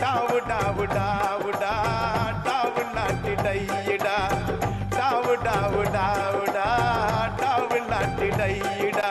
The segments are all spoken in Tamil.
டாவு டாவு டாவுடா டாவு நாட்டி டையிடா டாவு டாவு டாவுடா டாவு நாட்டி டையிடா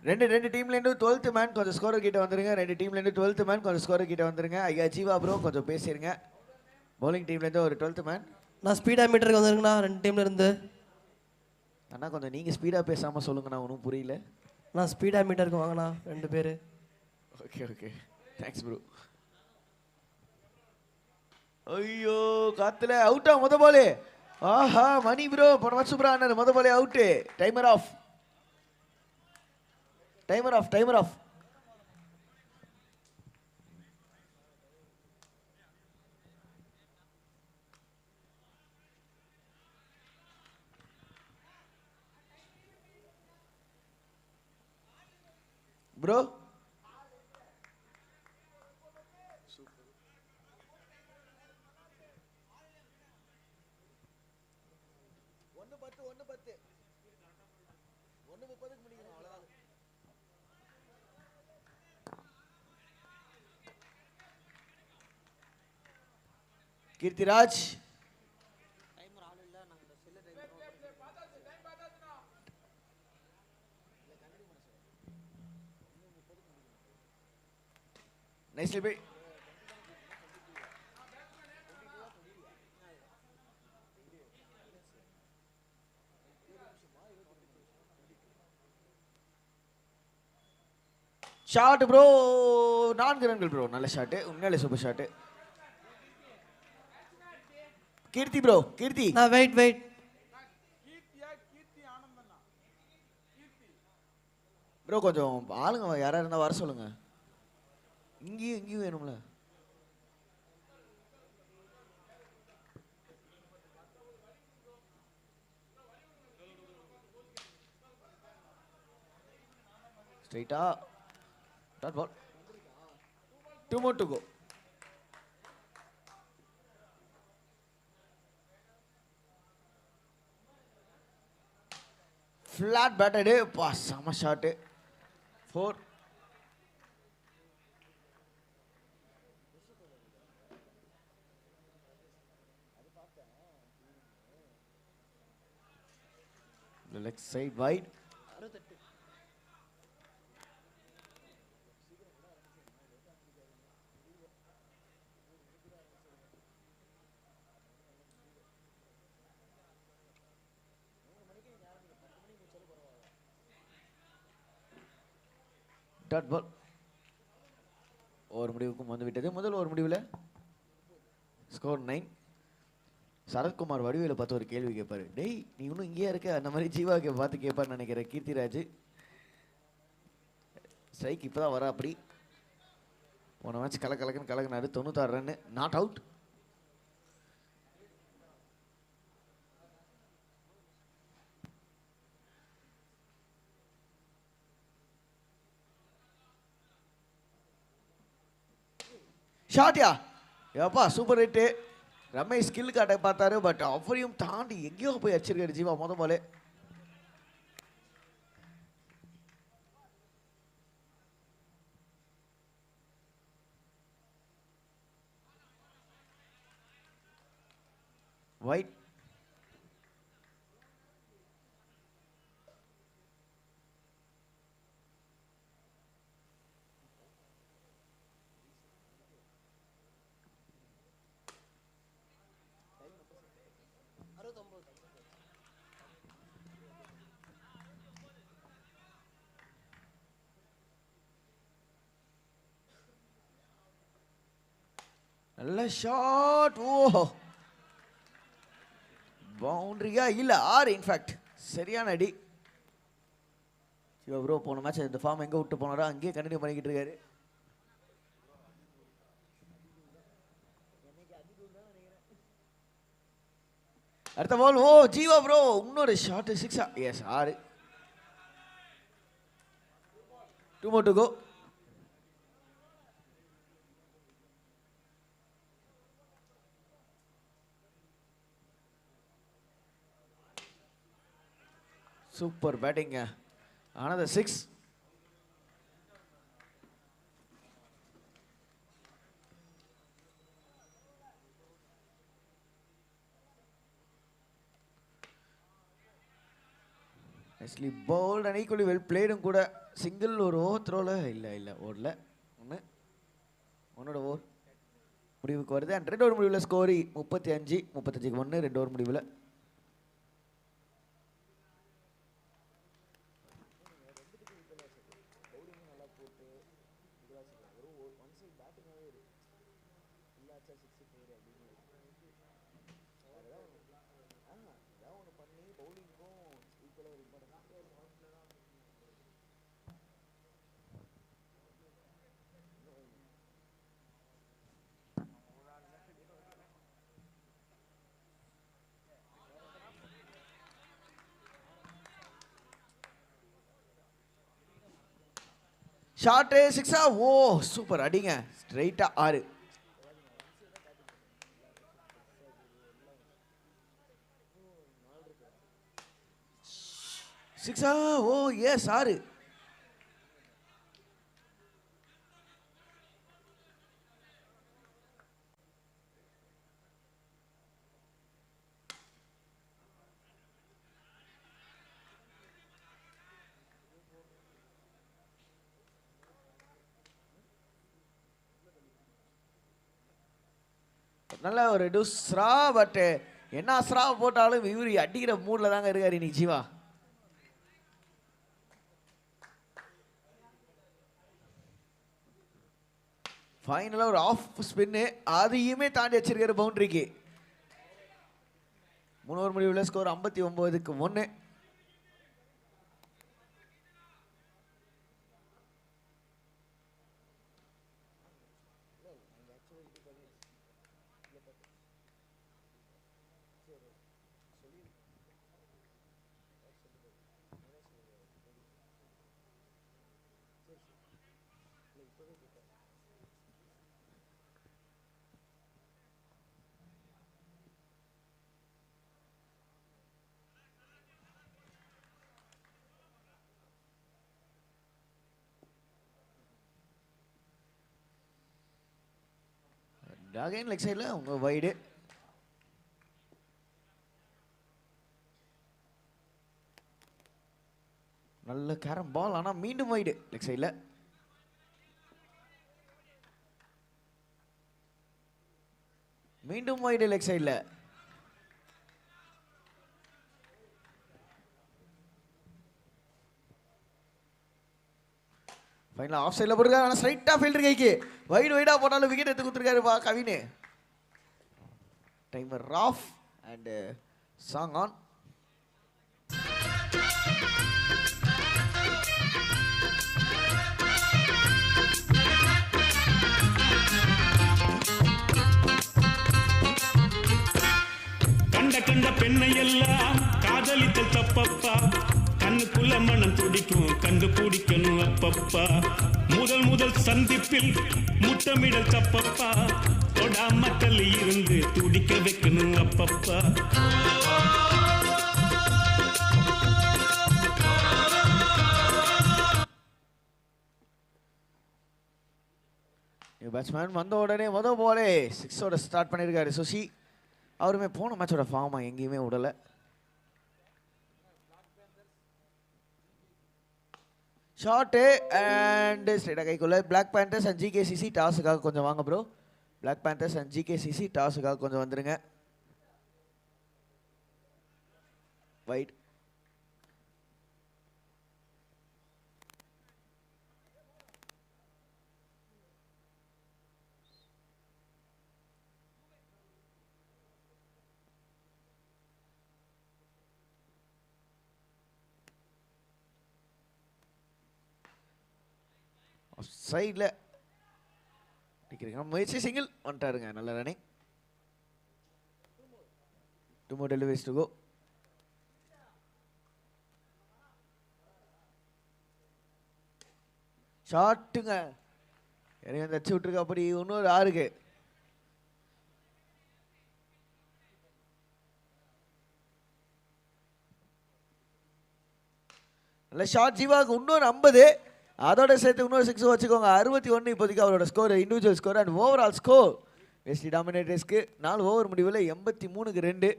ரெண்டு டீம்லேருந்து 12th மேன் கொஞ்சம் ஸ்கோர் கிட்ட வந்துருங்க. ரெண்டு டீம்லேருந்து 12th மேன் கொஞ்சம் ஸ்கோர் கிட்ட வந்துருங்க. ஐயா ஜீவா ப்ரோ கொஞ்சம் பேசிடுங்க. பவுலிங் டீம்லேருந்து ஒரு 12th மேன். நான் ஸ்பீடாக மீட்டருக்கு வந்துருங்கண்ணா ரெண்டு டீம்ல இருந்து. அண்ணா கொஞ்சம் நீங்கள் ஸ்பீடாக பேசாமல் சொல்லுங்கண்ணா, ஒன்றும் புரியல. நான் ஸ்பீடாக மீட்டருக்கு வாங்கண்ணா ரெண்டு பேர். Okay okay thanks bro. ஐயோ காத்துல அவுட்டா முத பாலே. ஆஹா மணி ப்ரோ போன சூப்பரா ஆனாரு. முத பாலே out. Timer off timer off timer off. Bro Keerthiraj nicely bye. Shot bro 4 ரன்கள் ப்ரோ. நல்ல ஷாட், உண்மையிலே super shot. Keerthi bro Keerthi நான் வெயிட் ப்ரோ கொஞ்சம் ஆளுங்க யாரா இருந்தா வர சொல்லுங்க. இங்கேயும் வேணும்ல. ஸ்ட்ரைட்டா dot ball. 2 more to go. Flat batted. Pass sama shot. 4. The leg side wide. Dot ball. Over முடிவுக்கும் வந்து விட்டது. முதல் ஓவர் முடிவில் ஸ்கோர் 9. சரத்குமார் வடிவேல பார்த்து ஒரு கேள்வி கேட்பாரு. டேய் நீ இன்னும் இங்கேயா இருக்க, அந்த மாதிரி ஜீவாக்கு பார்த்து கேட்பான்னு நினைக்கிறேன் கீர்த்திராஜ். ஸ்ட்ரைக் இப்போதான் வர. அப்படி போன மேட்ச் கலக்குனாரு. 96 ரன், நாட் அவுட். ஷாட்யா ஏப்பா சூப்பர் ஹிட்டு. ரமேஷ் ஸ்கில் காட்ட பார்த்தாரு, பட் அவரையும் தாண்டி எங்கேயோ போய் அடிச்சிருக்காரு ஜீவா முத பாலே. ஒயிட். நல்ல ஷாட். ஓ பவுண்டரியா இல்ல 6 இன்ஃபேக்ட் சரியான அடி. சிவா ப்ரோ போன மேட்ச் இந்த ஃபார்ம் எங்க விட்டு போனாரோ அங்கேயே கண்டினியூ பண்ணிக்கிட்டு இருக்காரு. அடுத்த பால் ஓ ஜீவா ப்ரோ இன்னொரு shot 6. S 6. 2 more to go. Super batting. Another 6. Nicely bowled and equally well played. கூட சிங்கிள் ஒரு ஓவர் த்ரோல இல்ல ஓடல. ஒன்னோட ஓவர் முடிவுக்கு வருது. அண்ட் 2 ஓவர் முடிவில் ஸ்கோர் 35-35க்கு 1. 2 ஓவர் முடிவில் ஷாட் 6. ஓ சூப்பர் அடிங்க ஸ்ட்ரைட்டா 6. 6 ஓ எஸ் 6. நல்ல ஒரு டுஸ்ரா பட் என்ன அஸ்ரா போட்டாலும் இவரு அடிக்கிற மூட்ல தாங்க இருக்காரு இன்னைக்கு ஜீவா. ஃபைனலா ஒரு ஆஃப் ஸ்பின்னு அதையுமே தாண்டி வச்சிருக்காரு பவுண்டரிக்கு. 3 ஓவர் முடிவில் ஸ்கோர் 59க்கு 1. அகைன் லெக் சைடில் அவங்க வைடு. நல்ல கேரம் பால் ஆனால் மீண்டும் வைடு லெக் சைடில். மீண்டும் வைடு லெக் சைடில். ஃபைனலாக ஆஃப் சைடில் போட்டிருக்காரு. ஆனால் ஸ்ட்ரைட்டாக ஃபீல்டர் கைக்கு வைடாக போட்டாலும் விக்கெட் எடுத்து கொடுத்துருக்காருப்பா Kavin. Timer off and song on. கண்ட பெண்ணை எல்லாம் காதலித்தல் தப்பப்பா, கண்ணுக்குள்ள மனம் துடிக்கும் கண்டுபிடிக்கணும் அப்பப்பா, முதல் சந்திப்பில் முத்தமிடல் தப்பப்பா, தொடாம தள்ளி இருந்து துடிக்க வைக்கணும் அப்பப்பா. பேட்ஸ்மேன் வந்த உடனே போலே 6ஓட ஸ்டார்ட் பண்ணியிருக்காரு சுஷி. அவருமே போன மேட்சோட ஃபார்மா எங்கேயுமே விடலை. ஷார்ட்டு அண்ட் ஸ்ட்ரைட்டாக கைக்குள்ள. பிளாக் பேண்டர்ஸ் அண்ட் ஜிகேசிசி டாஸுக்காக கொஞ்சம் வாங்க ப்ரோ. பிளாக் பேண்டர்ஸ் அண்ட் ஜிகேசிசி டாஸுக்காக கொஞ்சம் வந்துருங்க. வைட். சைடில் அடிக்கிறீங்க முயற்சி சிங்கிள் வந்துட்டாருங்க. நல்ல running. 2 more deliveries to go. ஷாட்டுங்க எனக்கு வந்து அடிச்சு விட்டுருக்கு. அப்படி இன்னொரு 6க்கு நல்ல ஷாட் ஜீவாவுக்கு. இன்னொரு 50, அதோட சேர்த்து இன்னொரு 6 வச்சுக்கோங்க. 61 இப்போதைக்கு அவரோட score, individual score and overall score West டாமினேட்டர்ஸ்க்கு 4 ஓவர் முடிவில் 83க்கு 2.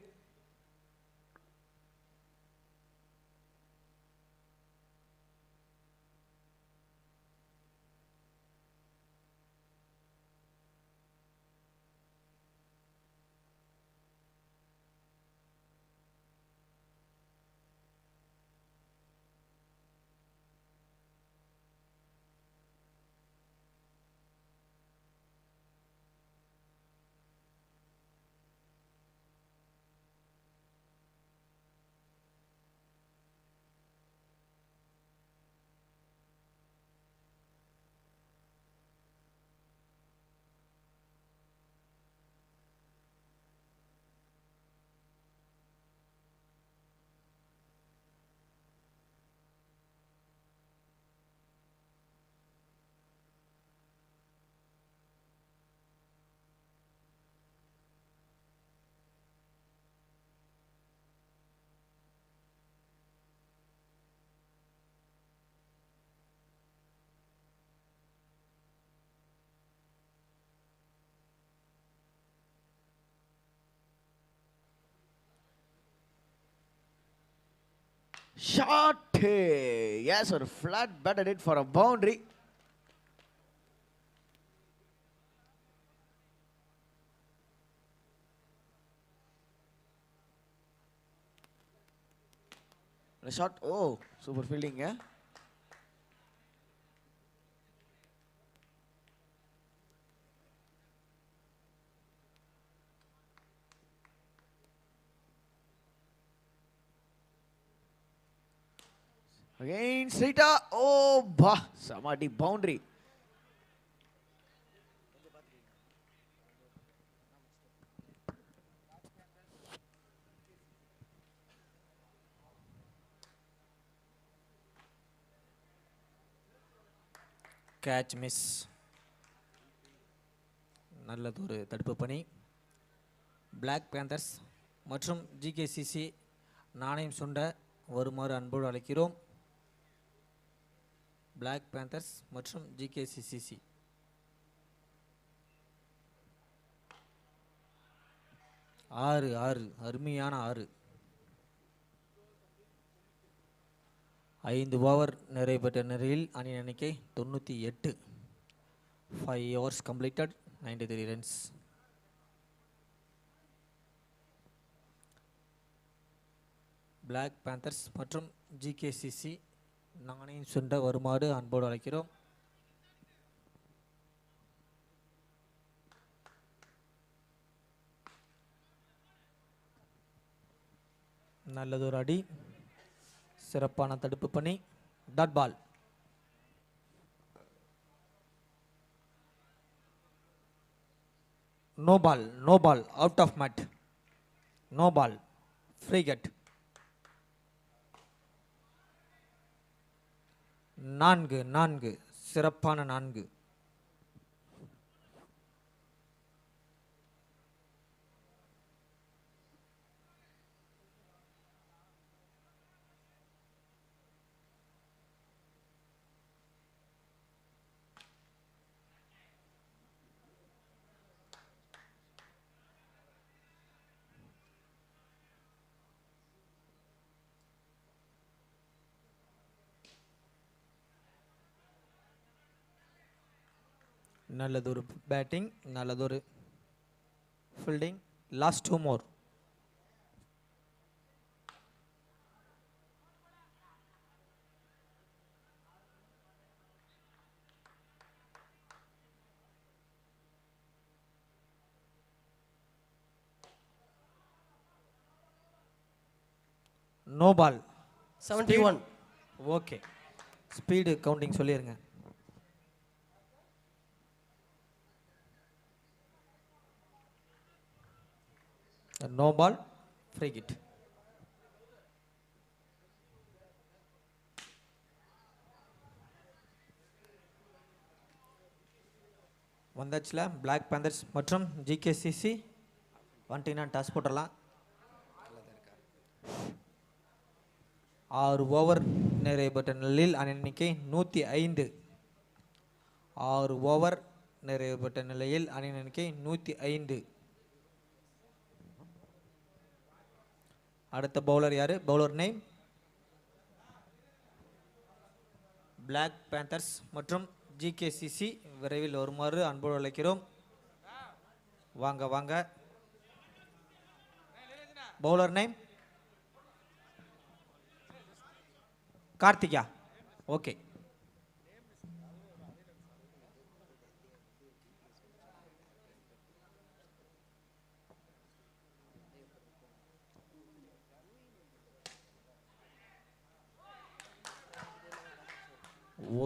Shot! Yes, or flat batted it for a boundary. A shot. Oh, super fielding, yeah. Again, Srita. Oh, bah. Samadi boundary. Catch miss. நல்லதொரு தடுப்பு பணி. பிளாக் பேந்தர்ஸ் மற்றும் ஜிகேசிசி நாணயம் சுண்ட வருமாறு அன்போடு அழைக்கிறோம். பிளாக் பேந்தர்ஸ் மற்றும் ஜிகேசிசிசி. ஆறு அருமையான 6. 5 ஓவர் நிறைவு பெற்ற நிலையில் அணி எண்ணிக்கை 98. 5 overs completed, 93 runs. Black panthers மற்றும் ஜிகேசிசி நாணயம் சுண்ட வருமாறு அன்போடு அழைக்கிறோம். நல்லதொரு அடி. சிறப்பான தடுப்பு பணி. Dot ball. No ball, out of mat. No ball, free cut. 4 சிறப்பான 4. நல்லதொரு பேட்டிங், நல்லதொரு fielding. Last 2 more. No ball. 71. Okay, speed counting சொல்லிடுங்க. No ball free hit. வந்தாச்சுல பிளாக் பேந்தர்ஸ் மற்றும் ஜிகேசிசி வந்துட்டீங்கன்னா டாஸ் போட்டுடலாம். 6 ஓவர் நிறைவுபெற்ற நிலையில் அணி எண்ணிக்கை 105. 6 ஓவர் நிறைவுபெற்ற நிலையில் அணி எண்ணிக்கை 105. அடுத்த பவுலர் யாரு? பவுலர் நேம் பிளாக் பேந்தர்ஸ் மற்றும் ஜிகேசிசி விரைவில் வருமாறு அன்போடு அழைக்கிறோம். வாங்க வாங்க. Bowler name Karthika. Okay.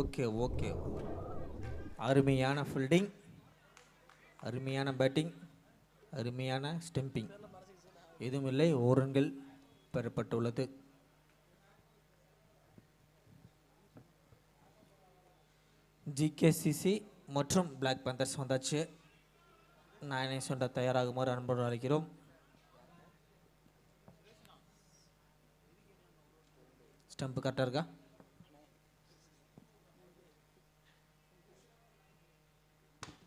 Okay okay. அருமையான ஃபீல்டிங், அருமையான பேட்டிங், அருமையான ஸ்டம்பிங். எதுவுமில்லை, ஓரங்கள் பெறப்பட்டுள்ளது. ஜிகேசிசி மற்றும் பிளாக் பேந்தர்ஸ் வந்தாச்சு. நானே சொன்ன தயாராகுமாறு அன்போடு அழைக்கிறோம். ஸ்டம்பு கரெக்டாக இருக்கா?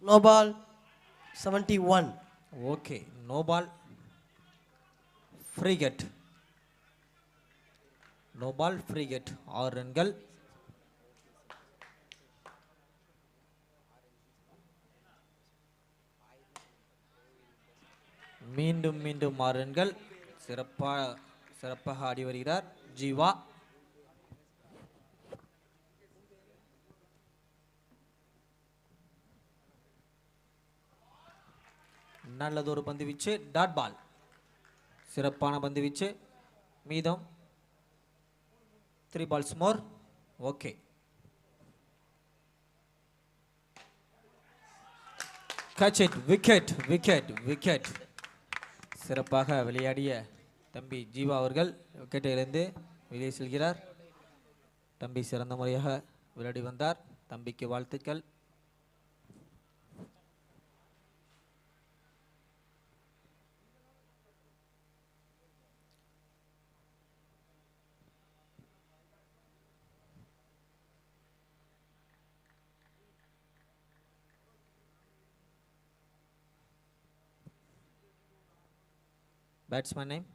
No ball, 71. Okay. No ball free hit. No ball free hit. 6 ரன்கள். மீண்டும் மீண்டும் 6 ரன்கள். சிறப்பாக ஆடி வருகிறார் ஜீவா. நல்லதொரு பந்து வீச்சு. Dot ball. சிறப்பான பந்து வீச்சு. மீதம் 3 balls more. Okay. catch it. Wicket wicket wicket. சிறப்பாக விளையாடிய தம்பி ஜீவா அவர்கள் விக்கெட்டிலிருந்து வெளியே செல்கிறார். தம்பி சிறந்த முறையாக விளையாடி வந்தார். தம்பிக்கு வாழ்த்துக்கள். Batsman name?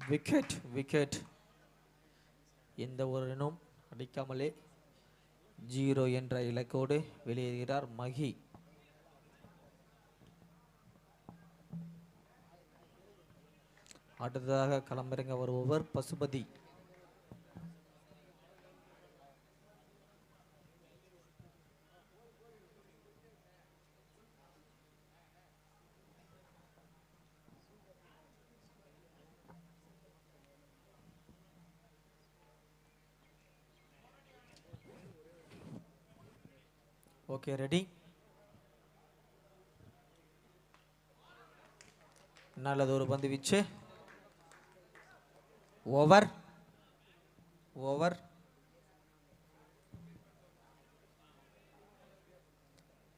Wicket wicket. எந்த ஒரு ரன்னும் அடிக்காமலே 0 என்ற இலக்கோடு வெளியேறுகிறார் மகி. அடுத்ததாக களமிறங்க வருபவர் பசுபதி. Okay, ready. நல்லதொரு பந்து வீச்சு. Over over.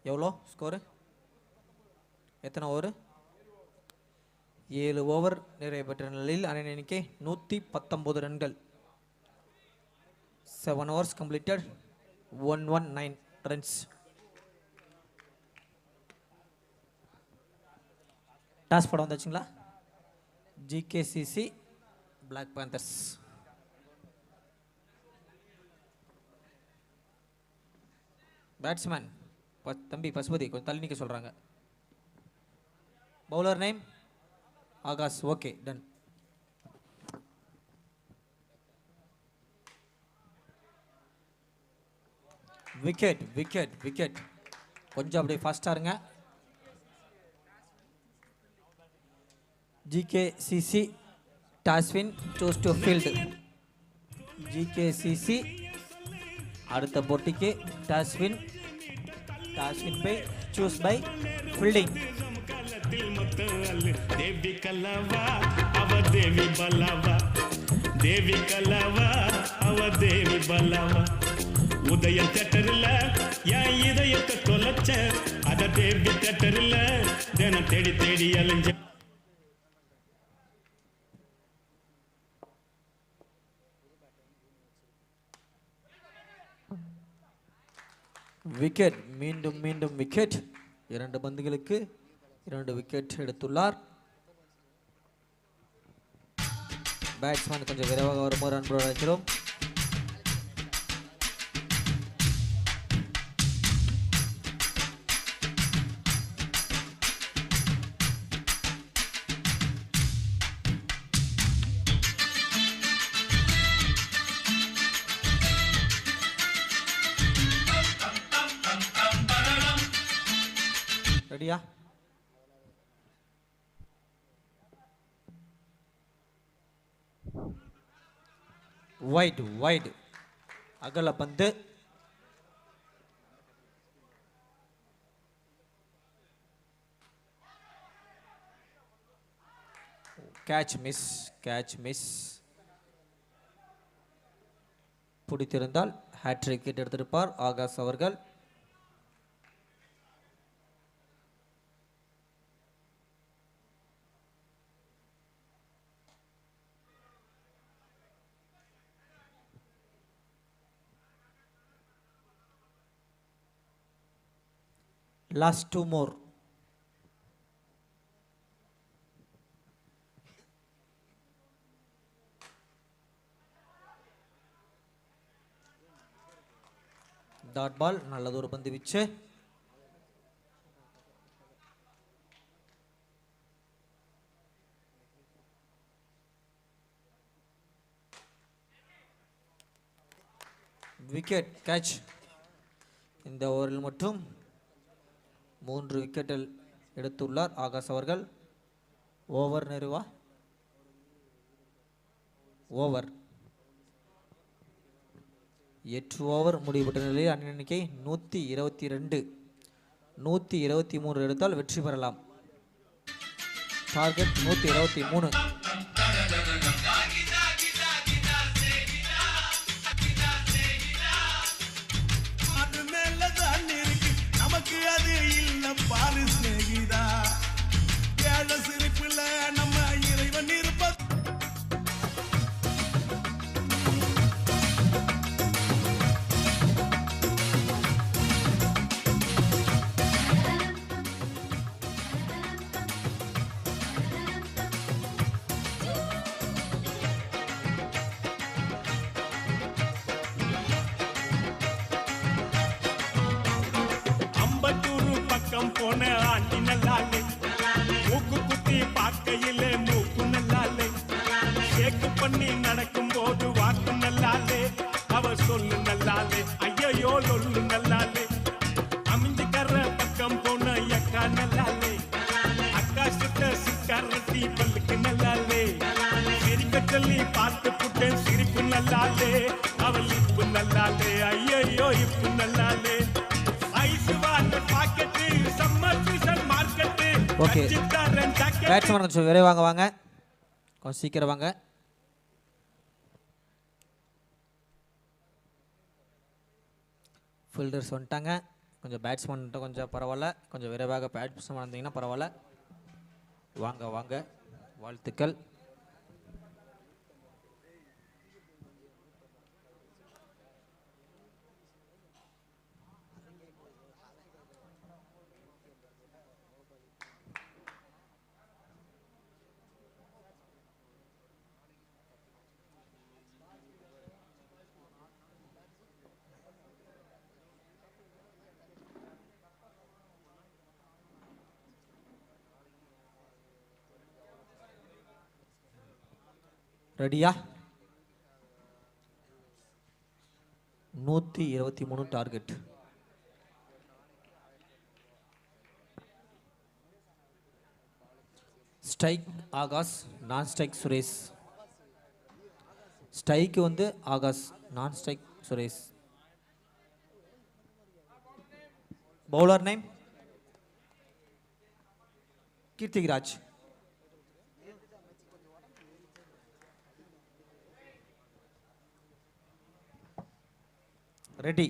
எவ்வளோ ஸ்கோரு? எத்தனை ஓவர்? 7 ஓவர் நிறைவு பெற்ற நிலையில் அணி எண்ணிக்கை 119 ரன்கள். 7 overs completed, 119 runs. டாஸ் போட வந்தாச்சுங்களா? GKCC black panthers. பேட்ஸ்மேன் தம்பி பசுபதி கொஞ்சம் தள்ளி நிற்க சொல்கிறாங்க. Bowler name Akash. Okay, done. Wicket wicket wicket. கொஞ்சம் அப்படியே ஃபாஸ்ட்டாக இருங்க. GKCC toss win choose to field. GKCC அடுத்த போட்டிக்கு toss win by choose by fielding. Devi கலவா அவ தேவி பலவா, தேவி கலவா அவ தேவி பலவா. உதயம் தேட்டரில் என் இதயத்தை தொலைச்ச, அத தேவி தேட்டரில் தினம் தேடி தேடி அலைஞ்ச. விக்கெட், மீண்டும் மீண்டும் விக்கெட். 2 பந்துகளுக்கு 2 விக்கெட் எடுத்துள்ளார். பேட்ஸ்மேன் கொஞ்சம் விரைவாக வரும்போது அன்போடு அழைக்கிறோம். ரெடியா? வைட் அகல பந்து. Catch miss. பிடித்திருந்தால் ஹேட்ரிக் விக்கெட் எடுத்திருப்பார் ஆகாஷ் அவர்கள். Last 2 more. டாட் பால், நல்லதொரு பந்து வீச்சு. Wicket, catch. இந்த ஓவரில் மட்டும் 3 விக்கெட்டில் எடுத்துள்ளார் ஆகாஷ் அவர்கள். ஓவர் நிறைவா? ஓவர் 8 ஓவர் முடிவுபட்ட நிலையில் அணி எண்ணிக்கை 122. 123 எடுத்தால் வெற்றி பெறலாம். டார்கெட் 123. போன ஆண்டி நல்லாலே, மூக்கு குத்தி பார்க்கையிலே மூக்கு நல்லாலே, ஷேக்கு பண்ணி நடக்கும் போது வாக்கு நல்லாலே, அவ சொல்லு நல்லாலே, ஐயோ லொல்லு நல்லாலே, அமைஞ்சுக்கற பக்கம் போன அக்கா நல்லாலே, அக்கா சுத்த சிக்காரட்டி பல்லுக்கு நல்லாலே, சிரிக்க சொல்லி பார்த்து புட்டேன் சிரிப்பு நல்லாலே, அவள் இப்பு நல்லாலே, ஐயோ இப்பு நல்லாலே. ஓகே, பேட்ஸ்மேன் கொஞ்சம் விரைவாங்க வாங்க, கொஞ்சம் சீக்கிரம் வாங்க. ஃபீல்டர்ஸ் வந்துட்டாங்க. கொஞ்சம் பேட்ஸ்மேன் கொஞ்சம் பரவாயில்ல, கொஞ்சம் விரைவாக பேட்ஸ்மேன் வந்தீங்கன்னா பரவாயில்ல. வாங்க வாங்க, வாழ்த்துக்கள். ரெடியா? 123 டார்கெட். ஸ்ட்ரைக் ஆகாஷ், நான் ஸ்ட்ரைக் சுரேஷ். ஸ்ட்ரைக்கு வந்து ஆகாஷ், நான் strike Suresh. Bowler name Keerthiraj. Ready.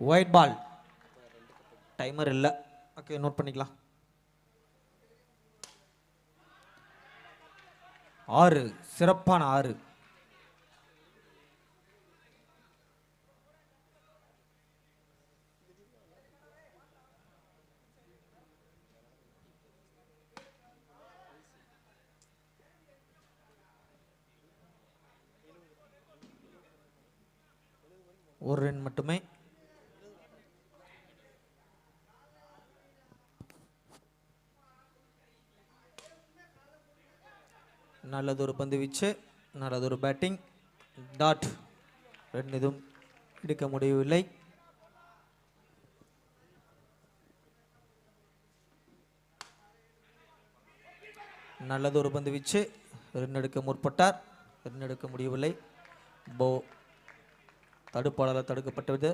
White ball. Timer இல்லை. ஓகே, நோட் பண்ணிக்கலாம். 6, சிறப்பான 6. ஒரு ரன் மட்டுமே. நல்லதொரு பந்து வீச்சு, நல்லதொரு பேட்டிங். டாட். ரன் எதுவும் எடுக்க முடியவில்லை. நல்லதொரு பந்து வீச்சு, ரன் எடுக்க முற்பட்டார், ரன் எடுக்க முடியவில்லை. தடுப்பாளரால் தடுக்கப்பட்டது.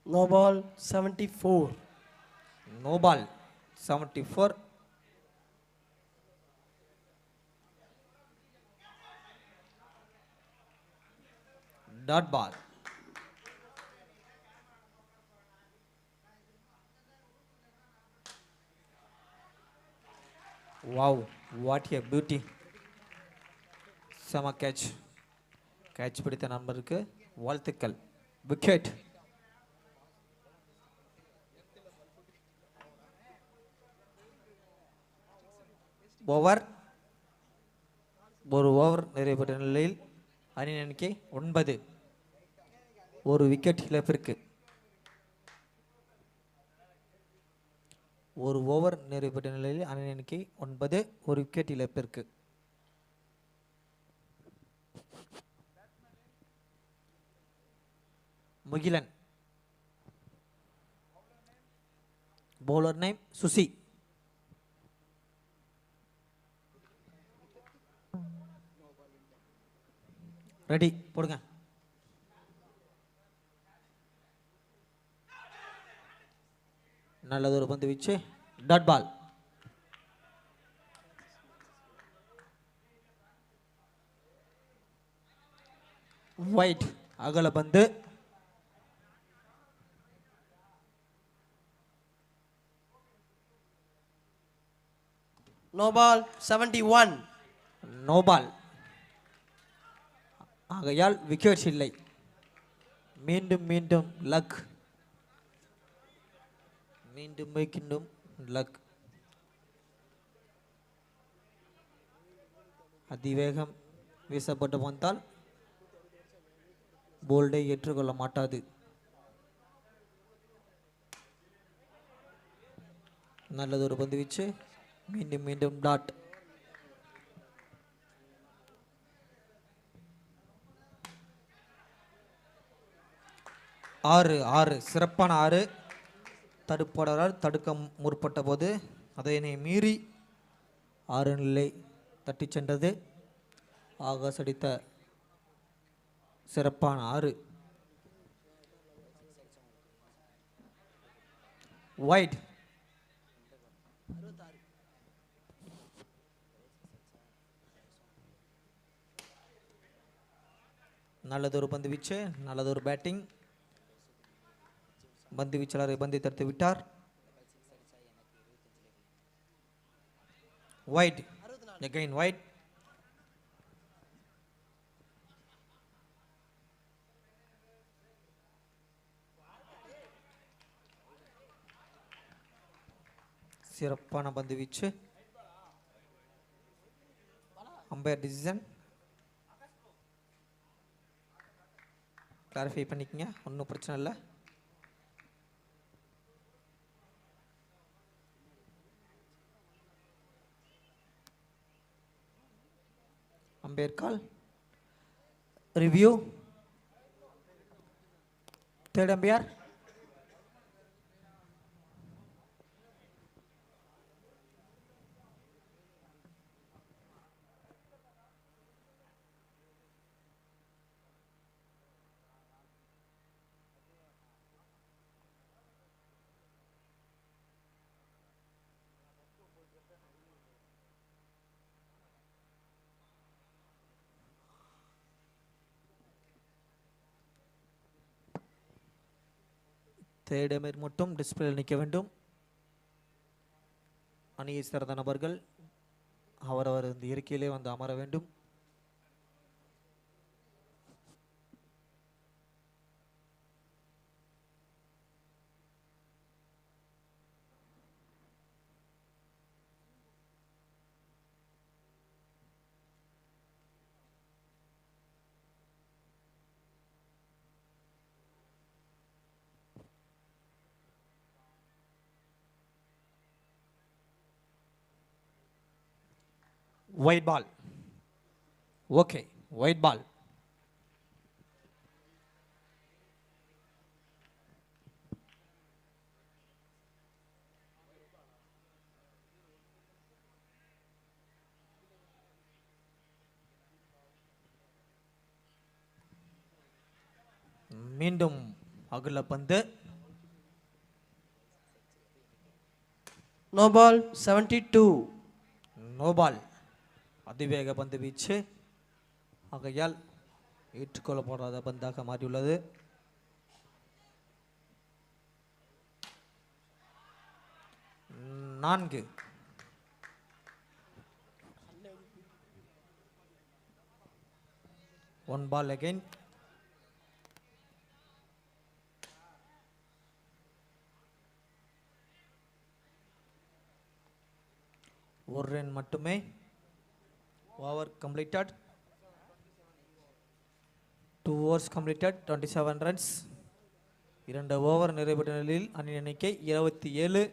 No ball 74. No ball 74. Dot ball. Wow, what a beauty. செம கேட்ச். கேட்ச் பிடித்த நண்பருக்கு வாழ்த்துக்கள். விக்கெட். ஓவர். ஒரு ஓவர் நிறைவு பெற்ற நிலையில் அணி எண்ணிக்கை 9. ஒரு விக்கெட் இழப்பிற்கு. ஒரு ஓவர் நிறைவு பெற்ற நிலையில் அணி எண்ணிக்கை 9. ஒரு விக்கெட் இழப்பிற்கு. Mugilan. Bowler name Susi. Ready, போடுங்க. நல்லதொரு பந்து வீச்சு. Dot ball. ஒயிட். அகல பந்து. No ball 71. No ball. ஆகையால் விக்கெட்ஸ் இல்லை. மீண்டும் மீண்டும் லக். மீண்டும் மீண்டும் லக். அதிவேகம் வீசப்பட்டு வந்தால் போல்டை ஏற்றுக்கொள்ள மாட்டாது. நல்லதொரு பந்து வீச்சு. மீண்டும் மீண்டும் டாட். ஆறு, சிறப்பான 6. தடுப்பாளரால் தடுக்க முற்பட்ட போது அதனை மீறி 6 நிலை தட்டி சென்றது. ஆகாஷ் அடித்த சிறப்பான 6. வைட். நல்லதொரு பந்து வீச்சு, நல்லதொரு பேட்டிங். பந்து வீச்சாளரை பந்தை தடுத்து விட்டார். வைட். Again wide. சிறப்பான பந்து வீச்சு. அம்பையர் டிசிஷன் கிளாரிஃபை பண்ணிக்கங்க, ஒன்றும் பிரச்சனை இல்லை. Umpire call. Review. Third umpire. Third umpire மட்டும் டிஸ்பிளேயில் நிற்க வேண்டும். அணியை சேர்ந்த நபர்கள் அவரவர் இந்த இருக்கையிலே வந்து அமர வேண்டும். White ball. Okay, white ball. மீண்டும் அகல பந்து. No ball 72. No ball. அதிவேக பந்து வீச்சு ஆகையால் ஏற்றுக்கொள்ளப்படாத பந்தாக மாறியுள்ளது. நான்கு. One ball again. ஒரு ரன் மட்டுமே. Over completed. 2 overs completed. 27 runs. 2 over நிறைவேற்ற நிலையில் அணி எண்ணிக்கை 27.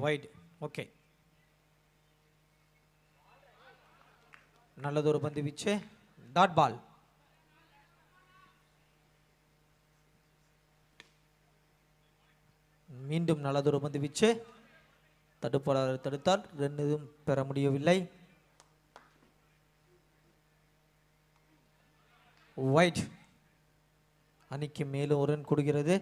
Wide. Okay. நல்லதொரு பந்து வீச்சு. Dot ball. மீண்டும் நல்லதொரு பந்து வீச்சு. தடுப்பாளர் தடுத்தால் ரன் எதுவும் பெற முடியவில்லை. ஒயிட் அணிக்கு மேலும் ஒரு ரன் கொடுக்கிறது.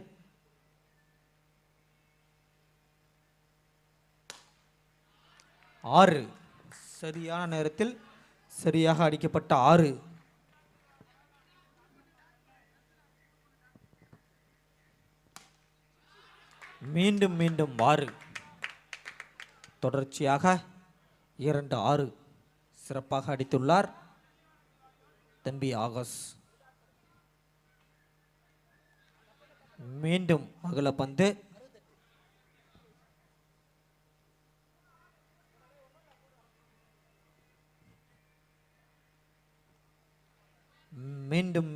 ஆறு. சரியான நேரத்தில் சரியாக அடிக்கப்பட்ட 6. மீண்டும் 6. தொடர்ச்சியாக 2-6 சிறப்பாக அடித்துள்ளார் தம்பி ஆகாஷ். மீண்டும் அகல பந்து.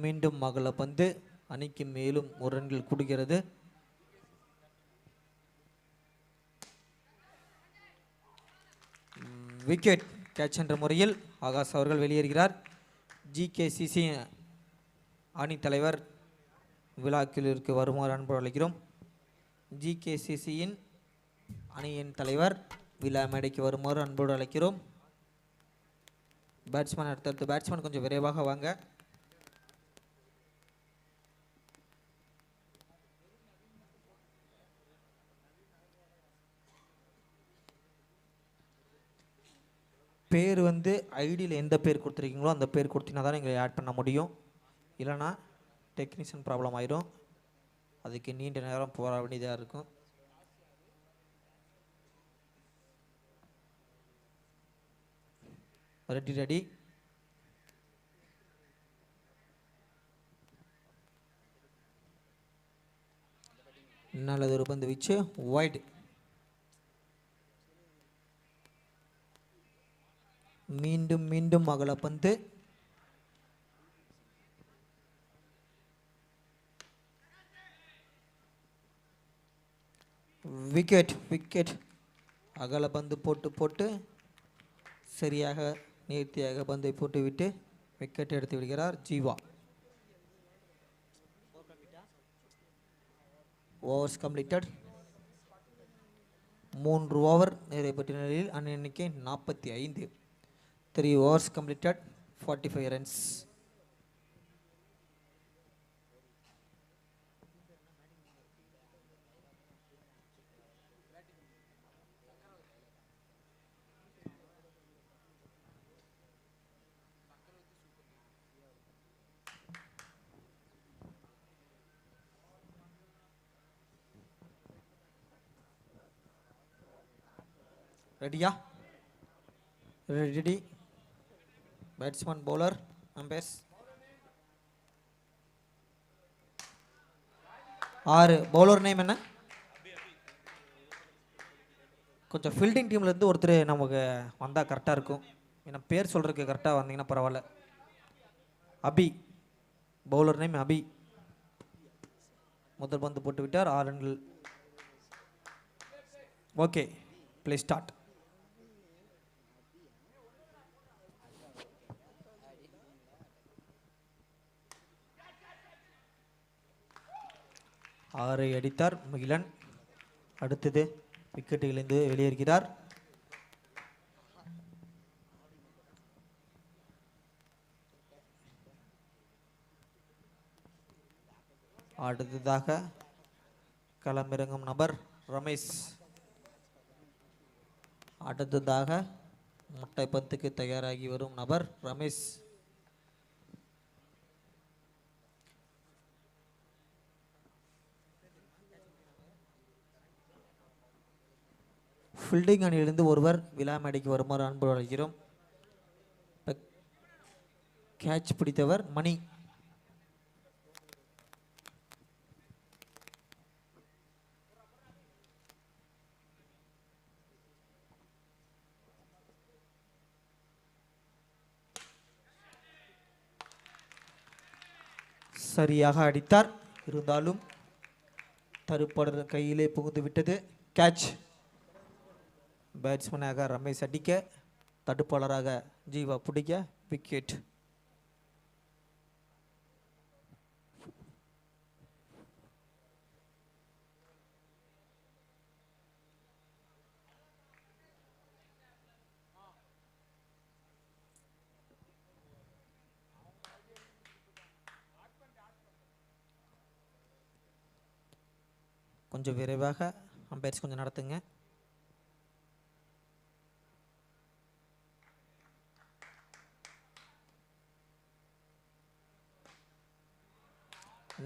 மீண்டும் அகல பந்து. அணிக்கு மேலும் ஒரு ரன்கள் கொடுக்கிறது. விக்கெட் கேட்ச் என்ற முறையில் ஆகாஷ் அவர்கள் வெளியேறுகிறார். GKCC அணி தலைவர் விழாக்கிற்கு வருமாறு அன்பு அழைக்கிறோம். GKCCயின் அணியின் தலைவர் விழா மேடைக்கு வருமாறு அன்போடு அழைக்கிறோம். பேட்ஸ்மேன் அடுத்தடுத்து பேட்ஸ்மேன் கொஞ்சம் விரைவாக வாங்க. பேர் வந்து ஐடியில் எந்த பேர் கொடுத்துருக்கீங்களோ அந்த பேர் கொடுத்தீங்கன்னா தான் நீங்கள் ஆட் பண்ண முடியும். இல்லைனா டெக்னீஷியன் ப்ராப்ளம் ஆயிரும். அதுக்கு நீண்ட நேரம் போக வேண்டியதாக இருக்கும். ரெடி. நல்லதொரு பந்து வீச்சு வைட். மீண்டும் மீண்டும் அகல பந்து. Wicket wicket. அகல பந்து போட்டு போட்டு சரியாக நேர்த்தியாக பந்தை போட்டுவிட்டு விக்கெட் எடுத்து விடுகிறார் ஜீவா. Overs completed. 3 ஓவர் நிறைவேற்ற நிலையில் அணி எண்ணிக்கை 45. 3 overs completed, 45 runs. Ready? Ready? Batsman, bowler, umpires. 6 bowler name என்ன? கொஞ்சம் ஃபீல்டிங் டீம்ல இருந்து ஒருத்தர் நமக்கு வந்தா கரெக்டா இருக்கும். என்ன பேர் சொல்றதுக்கு கரெக்டா வந்தீங்கன்னா பரவாயில்ல. அபி. bowler name அபி. முதல் பந்து போட்டு விட்டார் 6 ரன்கள். Okay, play start. ஆறை அடித்தார் முகிலன். அடுத்தது விக்கெட்டுகளிலிருந்து வெளியேறுகிறார். அடுத்ததாக களமிறங்கும் நபர் ரமேஷ். அடுத்ததாக முட்டை பந்துக்கு தயாராகி வரும் நபர் ரமேஷ். ஃபீல்டிங் அணியிலிருந்து ஒருவர் விழா மேடைக்கு வருமாறு அன்பு அழைக்கிறோம். கேட்ச் பிடித்தவர் மணி. சரியாக அடித்தார். இருந்தாலும் தடுப்பாளர் கையிலே புகுந்து விட்டது. கேட்ச். பேட்ஸ்மேனாக ரமேஷ் அடிக்க, தடுப்பாளராக ஜீவா பிடிக்க. விக்கெட். கொஞ்சம் விரைவாக அம்பையர்ஸ் கொஞ்சம் நடத்துங்க.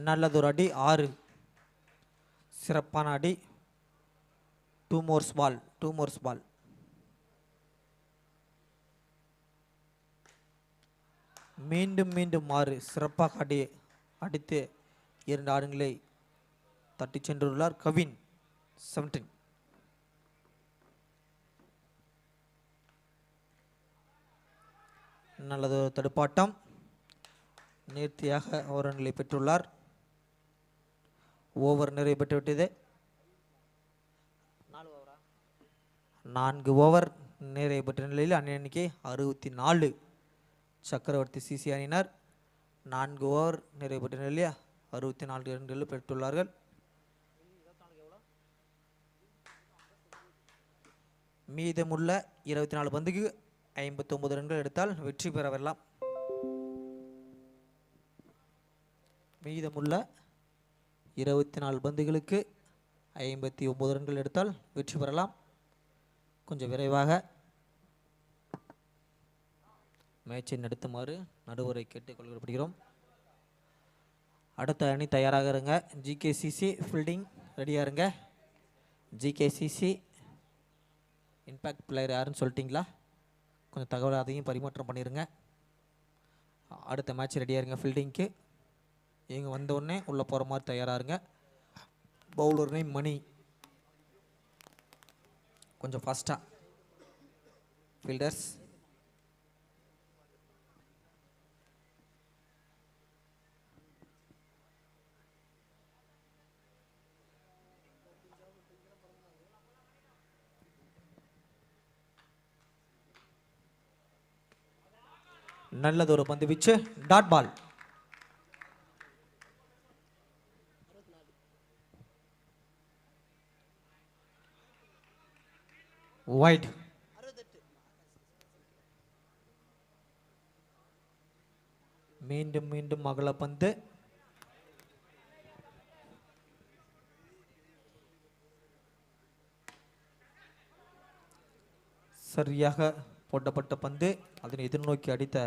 நல்லதொரு அடி 6. சிறப்பான அடி. 2 more ball. மீண்டும் மீண்டும் 6. சிறப்பாக அடித்து 2 ஆடுகளை தட்டி சென்றுள்ளார் கவின். 17. நல்லது தடுப்பாட்டம். நேர்த்தியாக ஒரு ரன்களை பெற்றுள்ளார். ஓவர் நிறைவு பெற்றுவிட்டது. 4 ஓவர் நிறைவு பெற்ற நிலையில் அணி எண்ணிக்கை 64. சக்கரவர்த்தி சிசி அணியினர் 4 ஓவர் நிறைவு பெற்ற நிலையில் 64 ரன்கள் பெற்றுள்ளார்கள். மீதமுள்ள 24 பந்துக்கு 59 ரன்கள் எடுத்தால் வெற்றி பெற வரலாம். மீதமுள்ள 24 பந்துகளுக்கு 59 ரன்கள் எடுத்தால் வெற்றி பெறலாம். கொஞ்சம் விரைவாக மேட்சை நடத்துமாறு நடுவரை கேட்டுக்கொள்ளப்படுகிறோம். அடுத்த அணி தயாராக இருங்க. ஜிகேசிசி ஃபீல்டிங் ரெடியாக இருங்க. ஜிகேசிசி இம்பேக்ட் பிளேயர் யாருன்னு சொல்லிட்டீங்களா? கொஞ்சம் தகவல் அதையும் பரிமாற்றம் பண்ணிடுங்க. அடுத்த மேட்ச் ரெடியாக இருங்க. ஃபீல்டிங்க்கு இவங்க வந்தோடனே உள்ளே போகிற மாதிரி தயாராக இருங்க. Bowler name Mani. கொஞ்சம் ஃபாஸ்ட்டாக ஃபீல்டர்ஸ். நல்லதொரு பந்து வீச்சு. Dot ball. வைட். மீண்டும் மீண்டும் அகல பந்து. சரியாக போட்டப்பட்ட பந்து. அதனை எதிர்நோக்கி அடித்த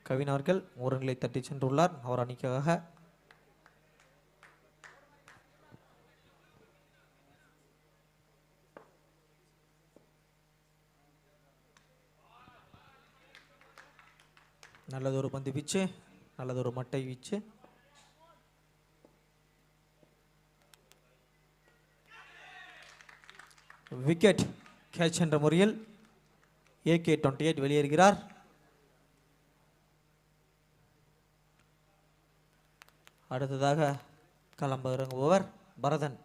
கவின் அவர்கள் ஓரங்களை தட்டி சென்றுள்ளார் அவர் அணிக்காக. நல்லதொரு பந்து வீச்சு. நல்லதொரு மட்டை வீச்சு. விக்கெட். கேட்ச் என்ற முறையில் AK-28 வெளியேறுகிறார். அடுத்ததாக களம் இறங்குபவர் பரதன்.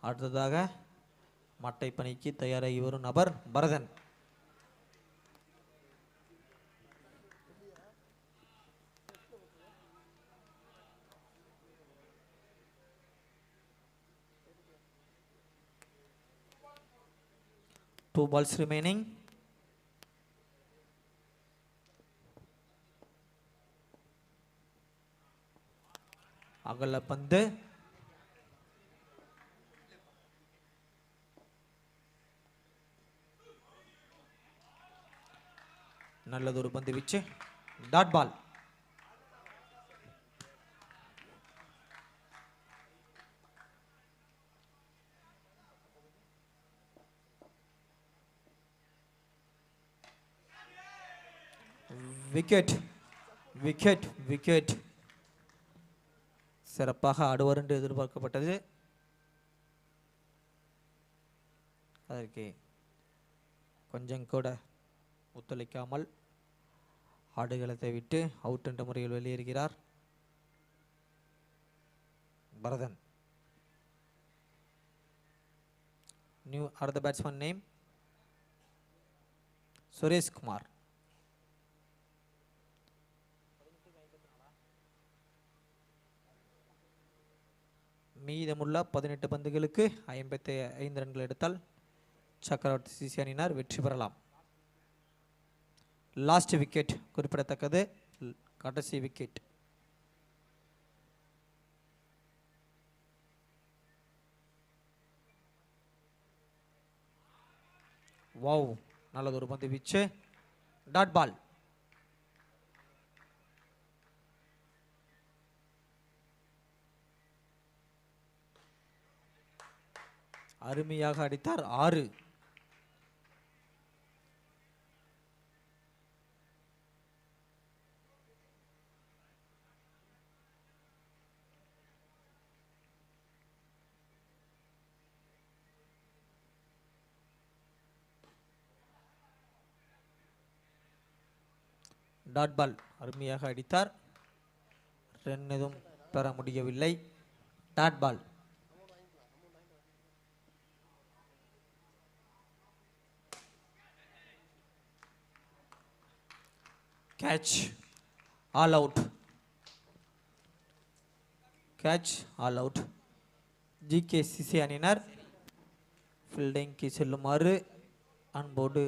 அடுத்ததாக மட்டை பணிக்கு தயாராகி வரும் நபர் பரதன். Two balls remaining. அகல பந்து. நல்லதொரு பந்து வீச்சு. Dot ball. Wicket. Wicket. Wicket. சிறப்பாக ஆடுவார் என்று எதிர்பார்க்கப்பட்டது. அதற்கு கொஞ்சம் கூட ஒத்துழைக்காமல் ஆடுகளத்தை விட்டு அவுட் என்ற முறையில் வெளியேறுகிறார் Bharathan. New are the batsman name Sureshkumar. மீதமுள்ள 18 பந்துகளுக்கு 55 ரன்கள் எடுத்தால் சக்கரவர்த்தி சிசி அணியினர் வெற்றி பெறலாம். லாஸ்ட் விக்கெட் குறிப்பிடத்தக்கது. கடைசி விக்கெட். வாவ். நல்லதொரு பந்து வீச்சு. Dot ball. அருமையாக அடித்தார். 6. Dot ball. அருமையாக அடித்தார். ரன் எதுவும் பெற முடியவில்லை. Dot ball. Catch. All out. Catch. All out. GKCC அணியினர் ஃபீல்டிங்க்கு செல்லுமாறு அன்போடு